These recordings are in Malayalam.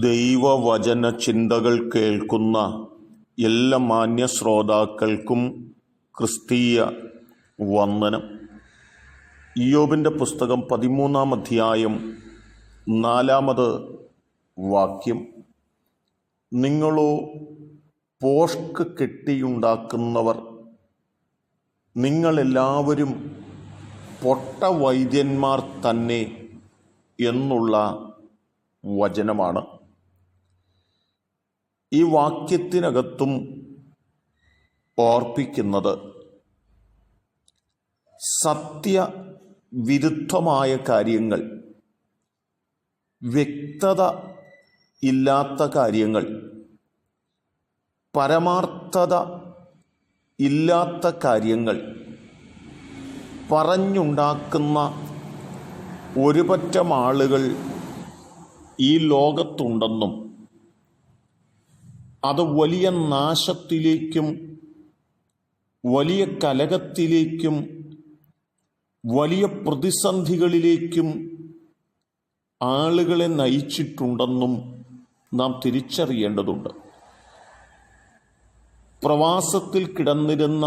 ദൈവവചന ചിന്തകൾ കേൾക്കുന്ന എല്ലാ മാന്യ ശ്രോതാക്കൾക്കും ക്രിസ്തീയ വന്ദനം. ഇയ്യോബിൻ്റെ പുസ്തകം 13-ാം അധ്യായം 4-ാമത് വാക്യം. നിങ്ങളോ പോഷ്ക് കെട്ടിയുണ്ടാക്കുന്നവർ, നിങ്ങളെല്ലാവരും പൊട്ട വൈദ്യന്മാർ തന്നെ എന്നുള്ള വചനമാണ്. ഈ വാക്യത്തിനകത്തും ഓർപ്പിക്കുന്നത് സത്യവിരുദ്ധമായ കാര്യങ്ങൾ, വ്യക്തത ഇല്ലാത്ത കാര്യങ്ങൾ, പരമാർത്ഥത ഇല്ലാത്ത കാര്യങ്ങൾ പറഞ്ഞുണ്ടാക്കുന്ന ഒരുപറ്റം ആളുകൾ ഈ ലോകത്തുണ്ടെന്നും അത് വലിയ നാശത്തിലേക്കും വലിയ കലഹത്തിലേക്കും വലിയ പ്രതിസന്ധികളിലേക്കും ആളുകളെ നയിച്ചിട്ടുണ്ടെന്നും നാം തിരിച്ചറിയേണ്ടതുണ്ട്. പ്രവാസത്തിൽ കിടന്നിരുന്ന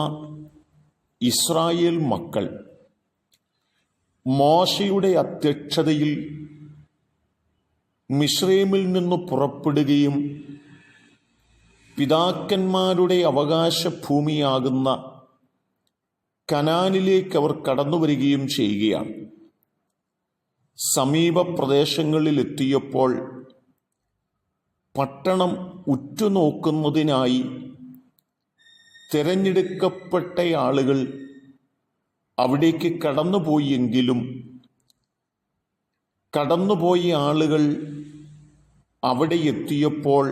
ഇസ്രായേൽ മക്കൾ മോശയുടെ അധ്യക്ഷതയിൽ മിസ്രൈമിൽ നിന്ന് പുറപ്പെടുകയും പിതാക്കന്മാരുടെ അവകാശ ഭൂമിയാകുന്ന കനാനിലേക്ക് അവർ കടന്നു വരികയും ചെയ്യുകയാണ്. സമീപ പ്രദേശങ്ങളിലെത്തിയപ്പോൾ പട്ടണം ഉറ്റുനോക്കുന്നതിനായി തിരഞ്ഞെടുക്കപ്പെട്ട ആളുകൾ അവിടേക്ക് കടന്നുപോയെങ്കിലും കടന്നുപോയ ആളുകൾ അവിടെ എത്തിയപ്പോൾ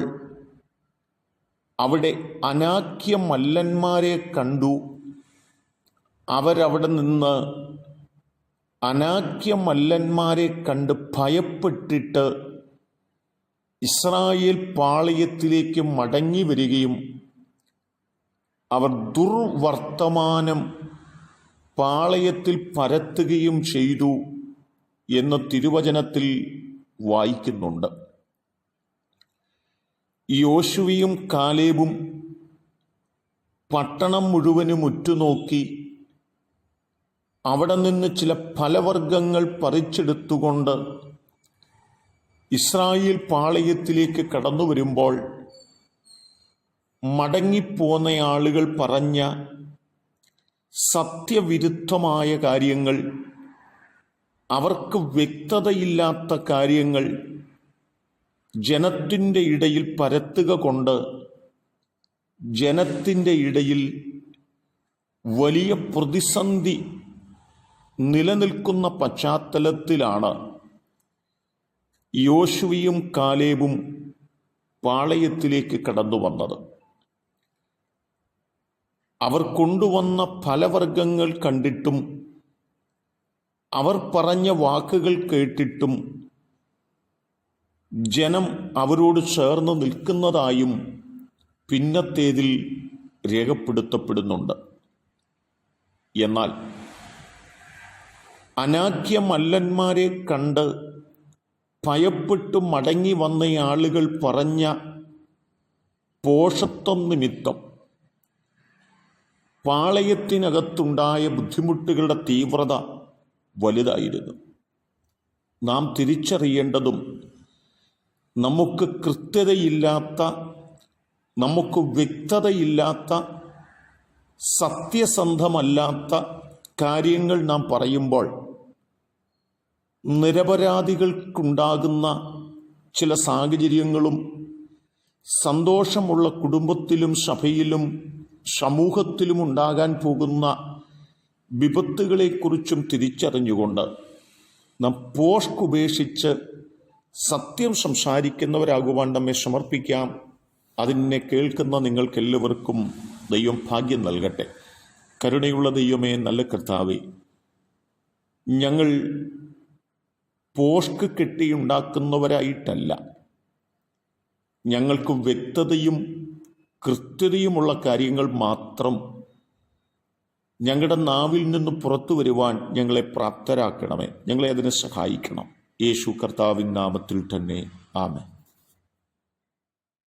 അവിടെ അനാക്യ മല്ലന്മാരെ കണ്ടു. അവരവിടെ നിന്ന് അനാക്യ മല്ലന്മാരെ കണ്ട് ഭയപ്പെട്ടിട്ട് ഇസ്രായേൽ പാളയത്തിലേക്ക് മടങ്ങി വരികയും അവർ ദുർവർത്തമാനം പാളയത്തിൽ പരത്തുകയും ചെയ്തു എന്ന് തിരുവചനത്തിൽ വായിക്കുന്നുണ്ട്. യോശുവയും കാലേബും പട്ടണം മുഴുവനും ഉറ്റുനോക്കി അവിടെ നിന്ന് ചില ഫലവർഗ്ഗങ്ങൾ പറിച്ചെടുത്തുകൊണ്ട് ഇസ്രായേൽ പാളയത്തിലേക്ക് കടന്നു വരുമ്പോൾ മടങ്ങിപ്പോന്ന ആളുകൾ പറഞ്ഞ സത്യവിരുദ്ധമായ കാര്യങ്ങൾ, അവർക്ക് വ്യക്തതയില്ലാത്ത കാര്യങ്ങൾ ജനത്തിൻ്റെ ഇടയിൽ പരത്തുക കൊണ്ട് ജനത്തിൻ്റെ ഇടയിൽ വലിയ പ്രതിസന്ധി നിലനിൽക്കുന്ന പശ്ചാത്തലത്തിലാണ് യോശുവയും കാലേബും പാളയത്തിലേക്ക് കടന്നു വന്നത്. അവർ കൊണ്ടുവന്ന ഫലവർഗ്ഗങ്ങൾ കണ്ടിട്ടും അവർ പറഞ്ഞ വാക്കുകൾ കേട്ടിട്ടും ജനം അവരോട് ചേർന്ന് നിൽക്കുന്നതായും പിന്നത്തേതിൽ രേഖപ്പെടുത്തപ്പെടുന്നുണ്ട്. എന്നാൽ അനാക്യ മല്ലന്മാരെ കണ്ട് ഭയപ്പെട്ടു മടങ്ങി വന്ന ആളുകൾ പറഞ്ഞ പോഷത്വം നിമിത്തം പാളയത്തിനകത്തുണ്ടായ ബുദ്ധിമുട്ടുകളുടെ തീവ്രത വലുതായിരുന്നു. നാം തിരിച്ചറിയേണ്ടതും നമുക്ക് കൃത്യതയില്ലാത്ത, നമുക്ക് വ്യക്തതയില്ലാത്ത, സത്യസന്ധമല്ലാത്ത കാര്യങ്ങൾ നാം പറയുമ്പോൾ നിരപരാധികൾക്കുണ്ടാകുന്ന ചില സാഹചര്യങ്ങളും സന്തോഷമുള്ള കുടുംബത്തിലും സഭയിലും സമൂഹത്തിലും ഉണ്ടാകാൻ പോകുന്ന വിപത്തുകളെക്കുറിച്ചും തിരിച്ചറിഞ്ഞുകൊണ്ട് നാം പോഷ്ക് ഉപേക്ഷിച്ച് സത്യം സംസാരിക്കുന്നവരാകുവാൻ നമ്മെ സമർപ്പിക്കാം. അതിനെ കേൾക്കുന്ന നിങ്ങൾക്കെല്ലാവർക്കും ദൈവം ഭാഗ്യം നൽകട്ടെ. കരുണയുള്ള ദൈവമേ, നല്ല കർത്താവേ, ഞങ്ങൾ പോഷ്ക് കെട്ടിയുണ്ടാക്കുന്നവരായിട്ടല്ല, ഞങ്ങൾക്ക് വ്യക്തതയും കൃത്യതയുമുള്ള കാര്യങ്ങൾ മാത്രം ഞങ്ങളുടെ നാവിൽ നിന്ന് പുറത്തു വരുവാൻ ഞങ്ങളെ പ്രാപ്തരാക്കണമേ. ഞങ്ങളെ അതിനെ സഹായിക്കണം. യേശു കർത്താവിൻ നാമത്തിൽ തന്നെ ആമേൻ.